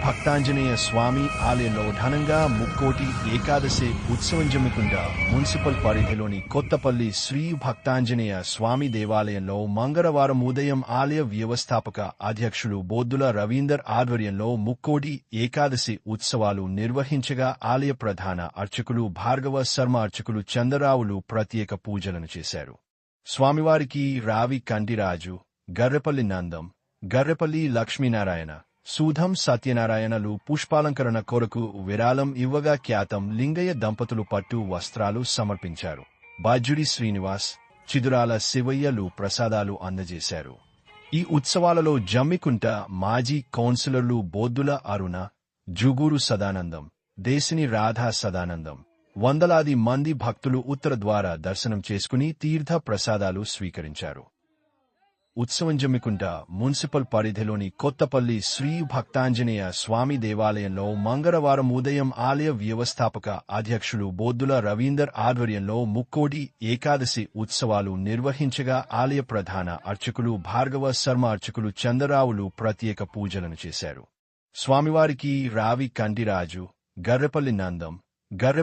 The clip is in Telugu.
భక్తాంజనేయ స్వామి ఆలయంలో ఘనంగా ముక్కోటి ఏకాదశి ఉత్సవం జమ్మికుంట మున్సిపల్ పరిధిలోని కొత్తపల్లి శ్రీ భక్తాంజనేయ స్వామి దేవాలయంలో మంగళవారం ఉదయం ఆలయ వ్యవస్థాపక అధ్యక్షులు బోద్దుల రవీందర్ ఆధ్వర్యంలో ముక్కోటి ఏకాదశి ఉత్సవాలు నిర్వహించగా ఆలయ ప్రధాన అర్చకులు భార్గవ శర్మ అర్చకులు చంద్రరావులు ప్రత్యేక పూజలను చేశారు. స్వామివారికి రావి కంటిరాజు, గర్రెపల్లి నందం, గర్రెపల్లి లక్ష్మీనారాయణ, సూధం సత్యనారాయణలు పుష్పాలంకరణ కొరకు విరాళం ఇవ్వగా ఖ్యాతం లింగయ్య దంపతులు పట్టు వస్త్రాలు సమర్పించారు. బాజ్యుడి శ్రీనివాస్, చిదురాల శివయ్యలు ప్రసాదాలు అందజేశారు. ఈ ఉత్సవాలలో జమ్మికుంట మాజీ కౌన్సిలర్లు బోద్దుల అరుణ, జుగూరు సదానందం, దేశిని రాధా సదానందం, వందలాది మంది భక్తులు ఉత్తర ద్వార దర్శనం చేసుకుని తీర్థ ప్రసాదాలు స్వీకరించారు. ఉత్సవం జమ్మికుంట మున్సిపల్ పరిధిలోని కొత్తపల్లి శ్రీ భక్తాంజనేయ స్వామి దేవాలయంలో మంగళవారం ఉదయం ఆలయ వ్యవస్థాపక అధ్యక్షులు బోద్దుల రవీందర్ ఆధ్వర్యంలో ముక్కోటి ఏకాదశి ఉత్సవాలు నిర్వహించగా ఆలయ ప్రధాన అర్చకులు భార్గవ శర్మ అర్చకులు చంద్రరావులు ప్రత్యేక పూజలను చేశారు. స్వామివారికి రావి కంటిరాజు, గర్రెపల్లి నందం,